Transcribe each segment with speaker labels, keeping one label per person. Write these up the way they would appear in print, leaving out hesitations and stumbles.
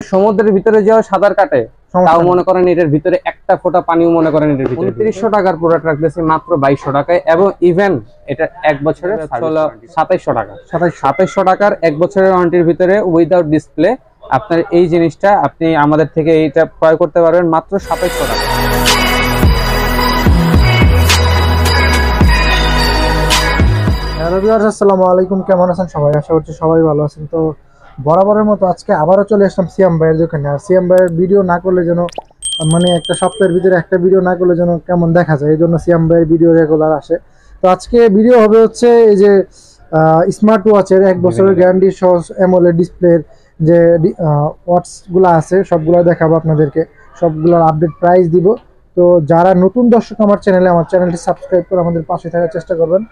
Speaker 1: সমুদ্রের ভিতরে যাও সাঁতার কাটে, তাও মনে করেন এটার ভিতরে একটা ফোঁটা পানিও মনে করেন এটার ভিতরে। ৩৯০০ টাকার প্রোডাক্ট রাখতেছি মাত্র ২২০০ টাকায়, এবং ইভেন এটা ১ বছরের ২৭০০ টাকা। ২৭০০ টাকার ১ বছরের ওয়ারেন্টির ভিতরে উইদাউট ডিসপ্লে আপনার এই জিনিসটা আপনি আমাদের থেকে এইটা ক্রয় করতে পারবেন মাত্র ২৭০০ টাকা।
Speaker 2: হ্যালো ভিউয়ার্স, আসসালামু আলাইকুম। কেমন আছেন সবাই? আশা করছি সবাই ভালো আছেন। তো বরাবরের মতো আজকে আবারও চলে আসলাম সিয়াম ভাইয়ের দোকানে। আর সিয়াম ভাইয়ের ভিডিও না করলে যেন মানে একটা সপ্তাহের ভিতরে একটা ভিডিও না করলে যেন কেমন দেখা যায়, এই জন্য সিয়াম ভাইয়ের ভিডিও রেগুলার আসে। তো আজকে ভিডিও হবে হচ্ছে এই যে স্মার্ট ওয়াচের 1 বছরের গ্যারান্টি সহ অ্যামোলেড ডিসপ্লের যে ওয়াচগুলো আছে সবগুলো দেখাবো আপনাদেরকে, সবগুলোর আপডেট প্রাইস দিব। তো যারা নতুন দর্শক আমার চ্যানেলটি সাবস্ক্রাইব করে আমাদের পাশে থাকার চেষ্টা করবেন।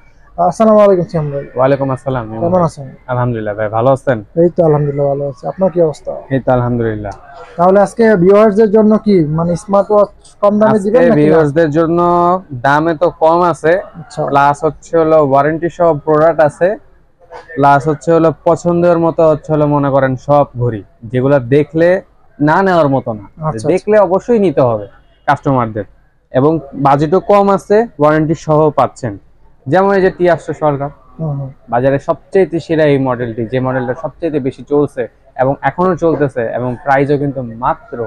Speaker 2: আসসালামু আলাইকুম সিয়াম ভাই।
Speaker 1: ওয়ালাইকুম আসসালাম।
Speaker 2: কেমন আছেন?
Speaker 1: আলহামদুলিল্লাহ ভাই, ভালো আছেন?
Speaker 2: এই তো আলহামদুলিল্লাহ ভালো আছি। আপনার কি অবস্থা?
Speaker 1: এই তো আলহামদুলিল্লাহ।
Speaker 2: তাহলে আজকে ভিউয়ারদের জন্য কি মানে স্মার্ট ওয়াচ কম দামে দিবেন নাকি?
Speaker 1: ভিউয়ারদের জন্য দামে তো কম আছে, প্লাস হচ্ছে হলো ওয়ারেন্টি সহ প্রোডাক্ট আছে, প্লাস হচ্ছে হলো পছন্দের মতো হচ্ছে হলো মনে করেন সব ঘড়ি যেগুলো দেখলে না নেওয়ার মতো না, দেখলে অবশ্যই নিতে হবে কাস্টমারদের, এবং বাজেটও কম আছে, ওয়ারেন্টি সহ পাচ্ছেন। যেমন এই যে T800 সরকার বাজারে সবচেয়ে সেরা এই মডেলটি, যে মডেলটা সবচেয়ে বেশি চলছে এবং এখনো চলতেছে, এবং প্রাইসও কিন্তু মাত্র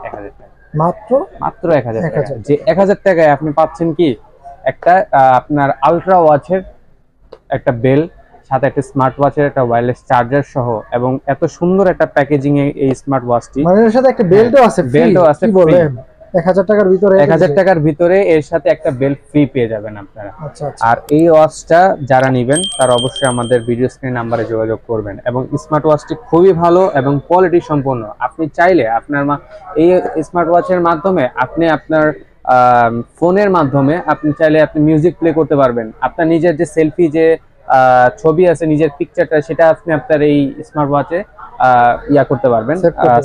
Speaker 1: ১০০০ টাকা। মাত্র ১০০০ টাকা। যে ১০০০ টাকায় আপনি পাচ্ছেন কি একটা আপনার আলট্রা ওয়াচের একটা বেল, সাথে একটা স্মার্ট ওয়াচের একটা ওয়্যারলেস চার্জার সহ, এবং এত সুন্দর একটা প্যাকেজিং এ এই স্মার্ট ওয়াচটি, মানে এর সাথে একটা বেল্টও আছে। কি বলেন? ১০০০ টাকার ভিতরে ১০০০ টাকার ভিতরে এর সাথে একটা বেল্ট ফ্রি পেয়ে যাবেন আপনারা। আর এই ওয়াচটা যারা নেবেন তারা অবশ্যই আমাদের ভিডিও স্ক্রিন নাম্বারে যোগাযোগ করবেন। এবং স্মার্ট ওয়াচটি খুবই ভালো এবং কোয়ালিটি সম্পন্ন। আপনি চাইলে আপনার এই স্মার্ট ওয়াচের মাধ্যমে আপনি আপনার ফোনের মাধ্যমে আপনি চাইলে আপনি মিউজিক প্লে করতে পারবেন। আপনার নিজের যে সেলফি যে ছবি আছে, নিজের পিকচারটা, সেটা আপনি আপনার এই স্মার্ট ওয়াচে করতে পারবেন,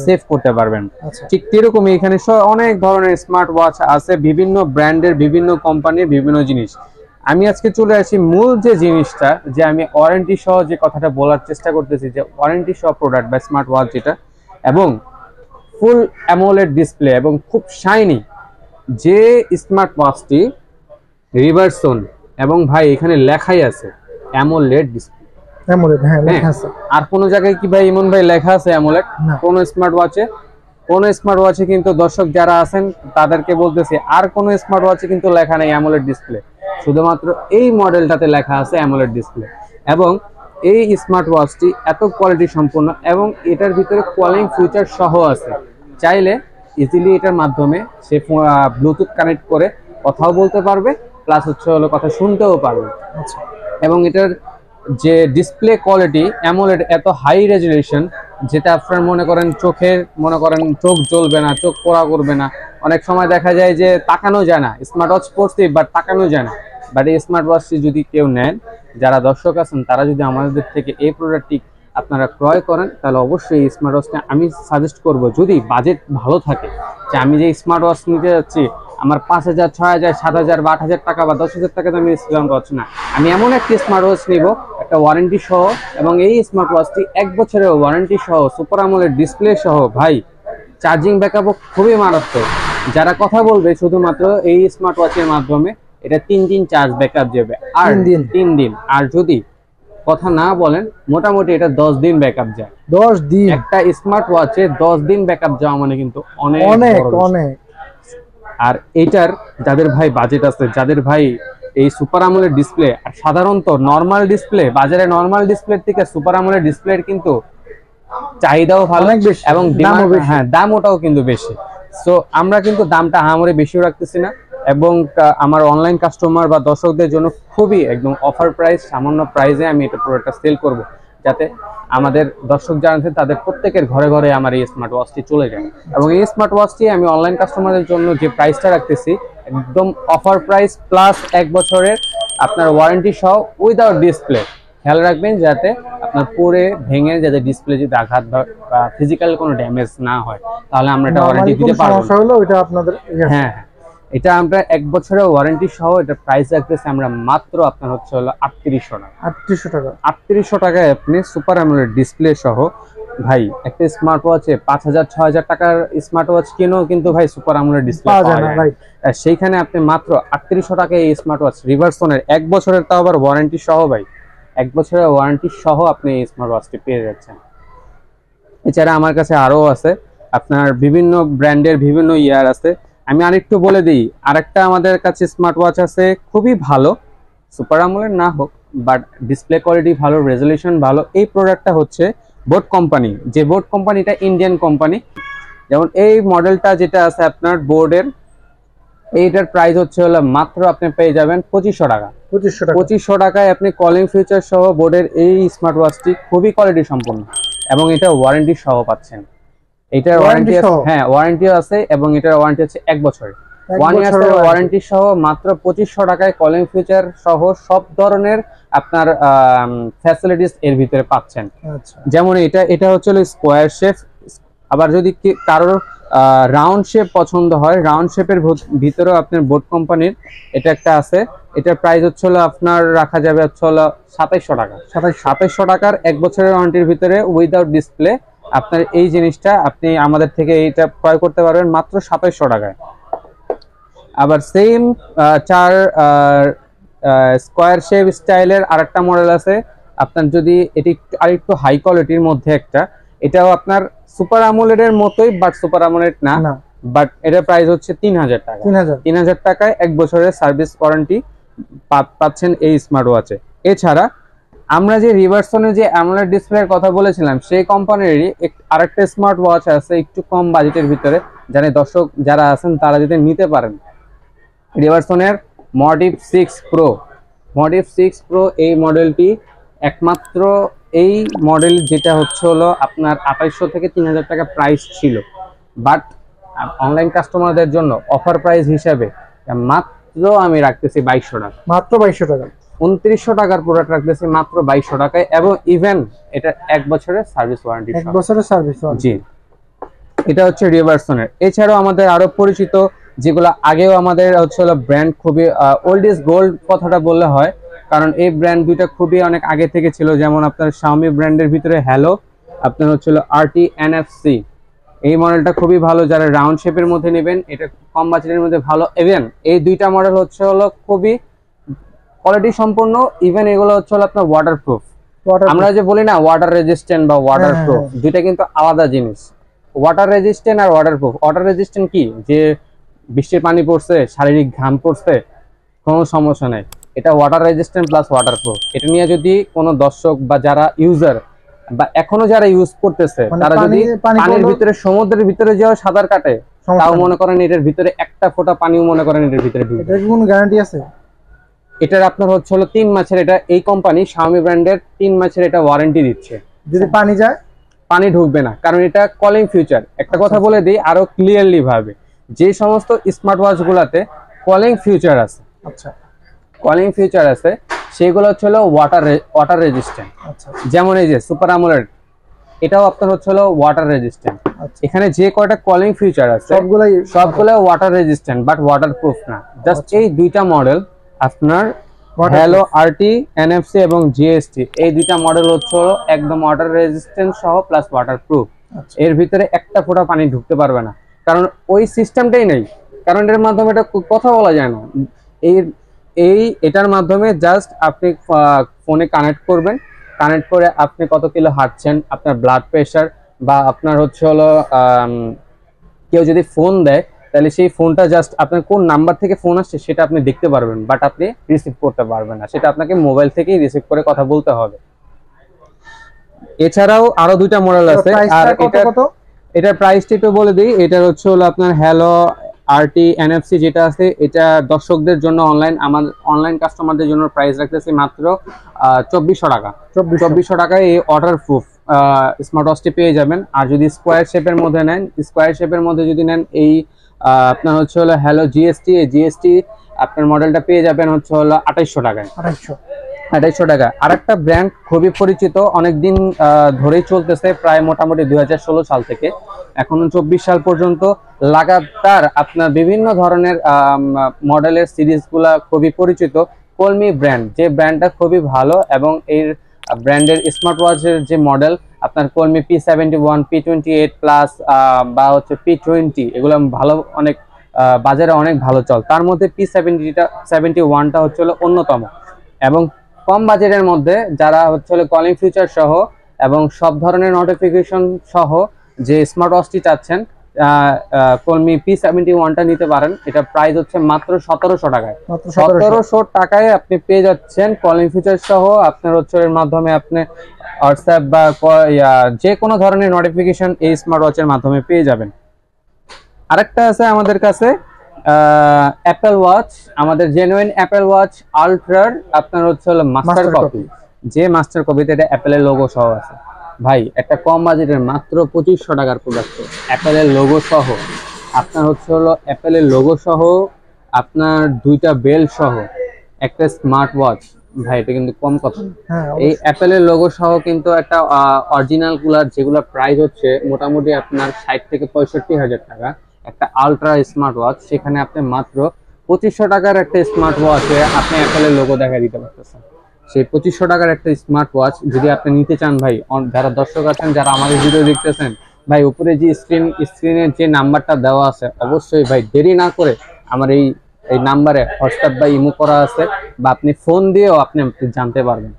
Speaker 1: সেভ করতে পারবেন। ঠিক এরকম এখানে অনেক ধরনের স্মার্ট ওয়াচ আছে, বিভিন্ন ব্র্যান্ডের, বিভিন্ন কোম্পানির, বিভিন্ন জিনিস। আমি আজকে চলে আসি মূল যে জিনিসটা, যে আমি ওয়ারেন্টি সহ যে কথাটা বলার চেষ্টা করতেছি, যে ওয়ারেন্টি সহ প্রোডাক্ট বা স্মার্ট ওয়াচ যেটা, এবং ফুল অ্যামোলেড ডিসপ্লে এবং খুব শাইনি যে স্মার্ট ওয়াচটি রিভার্সন, এবং ভাই এখানে লেখাই আছে অ্যামোলেড ডিসপ্লে। অ্যামোলেড, হ্যাঁ লেখা আছে। আর কোন জায়গায় কি ভাই ইমন ভাই লেখা আছে অ্যামোলেড? কোন স্মার্ট ওয়াচে কিন্তু দর্শক যারা আছেন তাদেরকে বলতেছি, আর কোন স্মার্ট ওয়াচে কিন্তু লেখা নেই অ্যামোলেড ডিসপ্লে, শুধুমাত্র এই মডেলটাতে লেখা আছে অ্যামোলেড ডিসপ্লে। এবং এই স্মার্ট ওয়াচটি এত কোয়ালিটি সম্পন্ন, এবং এটার ভিতরে কলিং ফিচার সহ আছে। চাইলে ইজিলি এটার মাধ্যমে সে ব্লুটুথ কানেক্ট করে কথাও বলতে পারবে, প্লাস হচ্ছে হলো কথা শুনতেও পারবে। এবং এটার যে ডিসপ্লে কোয়ালিটি অ্যামোলেড এত হাই রেজুলেশন, যেটা আপনার মনে করেন চোখ জ্বলবে না, চোখ পোড়া করবে না। অনেক সময় দেখা যায় যে তাকানো যায় না, স্মার্ট ওয়াচ পড়ছি বাট তাকানো যায় না। বাট এই স্মার্ট ওয়াচটি যদি কেউ নেন, যারা দর্শক আছেন তারা যদি আমাদের থেকে এই প্রোডাক্টটি আপনারা ক্রয় করেন, তাহলে অবশ্যই এই স্মার্ট ওয়াচটা আমি সাজেস্ট করব, যদি বাজেট ভালো থাকে, যে আমি যে স্মার্ট ওয়াচ নিতে যাচ্ছি আমার ৫০০০, ৬০০০, ৭০০০ বা ৮০০০ টাকা বা ১০০০০ টাকা দামি স্মার্ট ওয়াচ না, আমি এমন একটি স্মার্ট ওয়াচ নিব একটা ওয়ারেন্টি সহ, এবং এই স্মার্ট ওয়াচটি ১ বছরের ওয়ারেন্টি সহ, সুপার অ্যামোলেড ডিসপ্লে সহ। ভাই চার্জিং ব্যাকআপও খুবই মারাত্মক। যারা কথা বলবে শুধুমাত্র এই স্মার্ট ওয়াচের মাধ্যমে, এটা ৩ দিন চার্জ ব্যাকআপ যাবে। আর ৩ দিন, আর যদি কথা না বলেন মোটামুটি এটা 10 দিন ব্যাকআপ যায়। 10 দিন একটা স্মার্ট ওয়াচে 10 দিন ব্যাকআপ যাওয়া মানে কিন্তু অনেক অনেক। আর এটার যাদের ভাই বাজেট আছে, যাদের ভাই এই সুপার অ্যামোলেড ডিসপ্লে, আর সাধারণত নরমাল ডিসপ্লে, বাজারে নরমাল ডিসপ্লের থেকে সুপার অ্যামোলেড ডিসপ্লের কিন্তু চাহিদাও ভালো এবং দাম ওটাও কিন্তু বেশি। সো আমরা কিন্তু দামটা আহামরি বেশিও রাখতেছি না, এবং আমার অনলাইন কাস্টমার বা দর্শকদের জন্য খুবই একদম অফার প্রাইস, সামান্য প্রাইসে আমি এটা প্রোডাক্টটা সেল করব, যাতে আমাদের দর্শক যারা আছেন তাদের প্রত্যেকের ঘরে ঘরে আমার এই স্মার্ট ওয়াচটি চলে যায়। এবং এই স্মার্ট ওয়াচটি আমি অনলাইন কাস্টমারদের জন্য যে প্রাইসটা রাখতেছি একদম অফার প্রাইস, প্লাস 1 বছরের আপনার ওয়ারেন্টি সহ উইদাউট ডিসপ্লে। খেয়াল রাখবেন যাতে আপনার পরে ভেঙে যাতে ডিসপ্লে যদি আঘাত বা ফিজিক্যাল কোনো ড্যামেজ না হয়, তাহলে আমরা এটা ওয়ারেন্টি দিতে পারবো। সমস্যা হলো এটা আপনাদের, হ্যাঁ এটা আমরা 1 বছরের ওয়ারেন্টি সহ এটা প্রাইস রাখতেছি আমরা মাত্র আপনার হচ্ছে হলো ৩৮০০ টাকা। ৩৮০০ টাকায় আপনি সুপার অ্যামোলেড ডিসপ্লে সহ ভাই একটা স্মার্ট ওয়াচে 5,000 6,000 টাকার স্মার্ট ওয়াচ কিনেও কিন্তু ভাই সুপার আমোলেড ডিসপ্লে
Speaker 2: পাওয়া
Speaker 1: পাওয়া
Speaker 2: যায় না,
Speaker 1: যায় না।
Speaker 2: রাইট।
Speaker 1: আর সেইখানে আপনি মাত্র 3800 টাকায় এই স্মার্ট ওয়াচ রিভার্সনের 1 বছরের, তাও আবার ওয়ারেন্টি সহ ভাই, 1 বছরের ওয়ারেন্টি সহ আপনি এই স্মার্ট ওয়াচটি পেয়ে যাচ্ছেন। এছাড়া আমার কাছে আরো আছে, আপনার বিভিন্ন ব্র্যান্ডের বিভিন্ন ইয়ার আছে। আমি আরেকটু বলে দিই, আরেকটা আমাদের কাছে স্মার্ট ওয়াচ আছে খুবই ভালো, সুপার আমোলেড না হোক বাট ডিসপ্লে কোয়ালিটি ভালো, রেজলিউশন ভালো। এই প্রোডাক্টটা হচ্ছে বোট কোম্পানি, যে বোট কোম্পানিটা ইন্ডিয়ান কোম্পানি। যেমন এই মডেলটা যেটা আছে আপনার বোর্ডের, এইটার প্রাইস হচ্ছে হলো মাত্র আপনি পেয়ে যাবেন 2500 টাকা।
Speaker 2: 2500 টাকা।
Speaker 1: 2500 টাকায় আপনি কলিং ফিচার সহ বোর্ডের এই স্মার্ট ওয়াচটি খুবই কোয়ালিটি সম্পন্ন, এবং এটা ওয়ারেন্টি সহ পাচ্ছেন। এটার ওয়ারেন্টি, হ্যাঁ ওয়ারেন্টিও আছে, এবং এটার ওয়ারেন্টি হচ্ছে 1 বছরের। 1 ইয়ারের ওয়ারেন্টি সহ মাত্র 2500 টাকায় কলিং ফিচার সহ সব ধরনের আপনার ফ্যাসিলিটিস এর ভিতরে পাচ্ছেন।
Speaker 2: আচ্ছা,
Speaker 1: যেমন এটা হচ্ছে স্কোয়ার শেপ, আবার যদি কারোর রাউন্ড শেপ পছন্দ হয়, রাউন্ড শেপের ভিতরেও আপনার বোট কোম্পানির এটা একটা আছে। এটার প্রাইস হচ্ছে হলো আপনার রাখা যাবে হচ্ছে হলো 2700 টাকা। 2700 টাকার 1 বছরের ওয়ারেন্টির ভিতরে উইদাউট ডিসপ্লে আপনার এই জিনিসটা আপনি আমাদের থেকে এইটা ক্রয় করতে পারবেন মাত্র 2700 টাকায়। আবার সেম 4 স্কোয়ার শেপ স্টাইলের আরেকটা মডেল আছে আপনার, যদি এটি আরেকটু হাই কোয়ালিটির মধ্যে একটা, এটাও আপনার সুপার আমোলেডের মতোই বাট সুপার আমোলেড না, বাট এটার প্রাইস হচ্ছে 3000 টাকা। 3000 টাকায় 1 বছরের সার্ভিস ওয়ারেন্টি পাচ্ছেন এই স্মার্ট ওয়াচে। এছাড়া আমরা যে রিভার্সনে যে অ্যামোলেড ডিসপ্লের কথা বলেছিলাম, সেই কোম্পানিরই আরেকটা স্মার্ট ওয়াচ আছে একটু কম বাজেটের ভিতরে, জানি দর্শক যারা আছেন তারা যদি নিতে পারেন। রিভার্সনের মডিফ 6 প্রো, মডিফ 6 প্রো এই মডেলটি একমাত্র এই মডেল যেটা হচ্ছে হলো আপনার 2800 থেকে 3000 টাকা প্রাইস ছিল, বাট অনলাইন কাস্টমারদের জন্য অফার প্রাইস হিসাবে মাত্র আমি রাখতেছি 2200 টাকা।
Speaker 2: মাত্র 2200 টাকা।
Speaker 1: 2900 টাকার প্রোডাক্ট রাখতেছি মাত্র 2200 টাকায়, এবং ইভেন এটা 1 বছরের সার্ভিস ওয়ারেন্টি।
Speaker 2: 1 বছরের সার্ভিস ওয়ারেন্টি,
Speaker 1: জি। এটা হচ্ছে রিভার্সনের। এছাড়াও আমাদের আরো পরিচিত যেগুলো আগেও আমাদের হচ্ছে হলো ব্র্যান্ড, খুবই ওল্ড ইজ গোল্ড কথাটা বললে হয়, কারণ এই ব্র্যান্ড দুইটা খুবই অনেক আগে থেকে ছিল। যেমন আপনার Xiaomi ব্র্যান্ডের ভিতরে হ্যালো, আপনার হচ্ছে হলো RT NFC, এই মডেলটা খুবই ভালো যারা রাউন্ড শেপের মধ্যে নেবেন, এটা কম বাজেটের মধ্যে ভালো। ইভেন এই দুইটা মডেল হচ্ছে হলো খুবই কোয়ালিটি সম্পন্ন, ইভেন এগুলো হচ্ছে হলো আপনার ওয়াটারপ্রুফ। আমরা যে বলি না ওয়াটার রেজিস্ট্যান্ট বা ওয়াটারপ্রুফ, দুইটা কিন্তু আলাদা জিনিস। ওয়াটার রেজিস্ট্যান্ট আর ওয়াটারপ্রুফ, ওয়াটার রেজিস্ট্যান্ট কি, যে বৃষ্টির পানি পড়ছে, শারীরিক ঘাম পড়ছে, কোনো সমস্যা নেই, এটা ওয়াটার রেজিস্ট্যান্ট প্লাস ওয়াটারপ্রুফ। এটা নিয়ে যদি কোনো দর্শক বা যারা ইউজার বা এখনো যারা ইউজ করতেছে তারা যদি পানির ভিতরে, সমুদ্রের ভিতরে যাও সাঁতার কাটে, তাও মনে করেন এটার ভিতরে একটা ফোঁটা পানিও মনে করেন এটার ভিতরে ঢুকবে।
Speaker 2: এটার কোনো গ্যারান্টি আছে?
Speaker 1: এটার আপনার হচ্ছে হলো 3 মাসের, এটা এই কোম্পানি Xiaomi ব্র্যান্ডের 3 মাসের এটা ওয়ারেন্টি দিচ্ছে।
Speaker 2: যদি পানি যায়,
Speaker 1: পানি ঢুকবে না, কারণ এটা কলিং ফিচার। একটা কথা বলে দিই আরো ক্লিয়ারলি ভাবে, যে সমস্ত স্মার্ট ওয়াচ গুলাতে কলিং ফিচার আছে,
Speaker 2: আচ্ছা
Speaker 1: কলিং ফিচার আছে, সেগুলো হচ্ছে হলো ওয়াটার রেজিস্ট্যান্ট।
Speaker 2: আচ্ছা,
Speaker 1: যেমন এই যে সুপার আমোলেড, এটাও আপনার হচ্ছে হলো ওয়াটার রেজিস্ট্যান্ট। এখানে যে কয়টা কলিং ফিচার আছে সবগুলো ওয়াটার রেজিস্ট্যান্ট বাট ওয়াটারপ্রুফ না। জাস্ট এই দুইটা মডেল আপনার হ্যালো RT NFC এবং GST, এই দুইটা মডেল হচ্ছে হলো একদম ওয়াটার রেজিস্ট্যান্ট সহ প্লাস ওয়াটারপ্রুফ। এর ভিতরে একটা ফোঁটা পানি ঢুকতে পারবে না, কারণ ওই সিস্টেমটাই নেই, কারণ এর মাধ্যমে এটা কথা বলা যায় না। এটার মাধ্যমে জাস্ট আপনি ফোনে কানেক্ট করবেন, কানেক্ট করে আপনি কত কিলো হাঁটছেন, আপনার ব্লাড প্রেশার, বা আপনার হচ্ছে হলো কেউ যদি ফোন দেয় তাহলে সেই ফোনটা জাস্ট আপনার কোন নাম্বার থেকে ফোন আসছে সেটা আপনি দেখতে পারবেন, বাট আপনি রিসিভ করতে পারবেন না, সেটা আপনাকে মোবাইল থেকেই রিসিভ করে কথা বলতে হবে। এছাড়াও আরো দুইটা মডেল আছে, আর এটার প্রাইসটা একটু বলে দিই। এটার হচ্ছে হলো আপনার হ্যালো RT NFC যেটা আছে, এটা দর্শকদের জন্য আমার অনলাইন কাস্টমারদের জন্য প্রাইস রাখতেছি মাত্র 2400 টাকা। 2400 টাকায় এই ওয়াটারপ্রুফ স্মার্ট ওয়াচটি পেয়ে যাবেন। আর যদি স্কোয়ার শেপের মধ্যে নেন, স্কোয়ার শেপের মধ্যে যদি নেন, এই আপনার হচ্ছে হলো হ্যালো GST, এই GST আপনার মডেলটা পেয়ে যাবেন হচ্ছে হলো 2800 টাকায়। 2800 টাকা। আরেকটা ব্র্যান্ড খুবই পরিচিত, অনেকদিন ধরেই চলতেছে, প্রায় মোটামুটি 2016 সাল থেকে এখনো 24 সাল পর্যন্ত লাগাতার আপনার বিভিন্ন ধরনের মডেলের সিরিজগুলা খুবই পরিচিত। কলমি ব্র্যান্ড, যে ব্র্যান্ডটা খুবই ভালো, এবং এর ব্র্যান্ডের স্মার্ট ওয়াচের যে মডেল আপনার কলমি P71, P28 প্লাস বা হচ্ছে P20, এগুলো ভালো, অনেক বাজারে অনেক ভালো চল। তার মধ্যে P71টা হচ্ছে অন্যতম। এবং কম বাজেটের মধ্যে যারা হচ্ছে কলিং ফিচার সহ এবং সব ধরনের নোটিফিকেশন সহ যে স্মার্ট ওয়াচটি চাচ্ছেন, কলমি P71টা নিতে পারেন। এটা প্রাইস হচ্ছে মাত্র 1700 টাকায়। 1700 টাকায় আপনি পেয়ে যাচ্ছেন কলিং ফিচার সহ। আপনার হচ্ছে এর মাধ্যমে আপনি হোয়াটসঅ্যাপ বা যে কোনো ধরনের নোটিফিকেশন এই স্মার্ট ওয়াচের মাধ্যমে পেয়ে যাবেন। আরেকটা আছে আমাদের কাছে অ্যাপেল ওয়াচ, আমাদের জেনুইন অ্যাপেল ওয়াচ আলট্রার আপনার হচ্ছে মাস্টার কপি। যে মাস্টার কপিতে এটা অ্যাপেলের লোগো সহ আছে ভাই, একটা কম বাজেটের মাত্র 2500 টাকার প্রোডাক্ট, অ্যাপেলের লোগো সহ। আপনার হচ্ছে অ্যাপেলের লোগো সহ, আপনার 2টা বেল সহ একটা স্মার্ট ওয়াচ ভাই, এটা কিন্তু কম কথা। এই অ্যাপেলের লোগো সহ কিন্তু একটা অরিজিনাল কুলার, যেগুলো প্রাইস হচ্ছে মোটামুটি আপনার 60 থেকে 65 হাজার টাকা, একটা আলট্রা স্মার্ট ওয়াচ, সেখানে আপনি মাত্র 2500 টাকার একটা স্মার্ট ওয়াচে আপনি অ্যাপেলের লোগো দেখা দিতে পারতেছেন। সেই 2500 টাকার একটা স্মার্ট ওয়াচ যদি আপনি নিতে চান ভাই, যারা দর্শক আছেন, যারা আমাদের ভিডিও দেখতেছেন ভাই, উপরে যে স্ক্রিনের যে নাম্বারটা দেওয়া আছে, অবশ্যই ভাই দেরি না করে আমার এই নাম্বারে হোয়াটসঅ্যাপ বা ইমো করা আছে, বা আপনি ফোন দিয়েও আপনি জানতে পারবেন,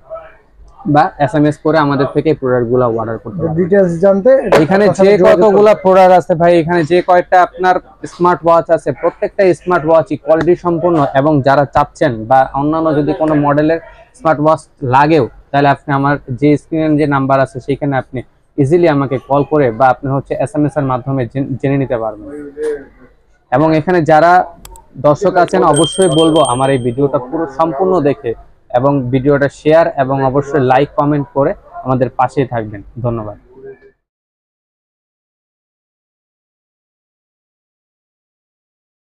Speaker 1: বা SMS করে আমাদের থেকে প্রোডাক্টগুলো অর্ডার করতে পারবেন।
Speaker 2: ডিটেইলস জানতে
Speaker 1: এখানে যে কতগুলো প্রোডাক্ট আছে ভাই, এখানে যে কয়টা আপনার স্মার্ট ওয়াচ আছে, প্রত্যেকটা স্মার্ট ওয়াচই কোয়ালিটি সম্পন্ন। এবং যারা চাচ্ছেন বা অন্যান্য যদি কোনো মডেলের স্মার্ট ওয়াচ লাগেও, তাহলে আপনি আমার যে স্ক্রিনে যে নাম্বার আছে সেখানে আপনি ইজিলি আমাকে কল করে বা আপনি হচ্ছে SMS এর মাধ্যমে জেনে নিতে পারবেন। এবং এখানে যারা দর্শক আছেন, অবশ্যই বলবো আমার এই ভিডিওটা পুরো সম্পূর্ণ দেখে এবং ভিডিওটা শেয়ার এবং অবশ্যই লাইক কমেন্ট করে আমাদের পাশেই থাকবেন। ধন্যবাদ।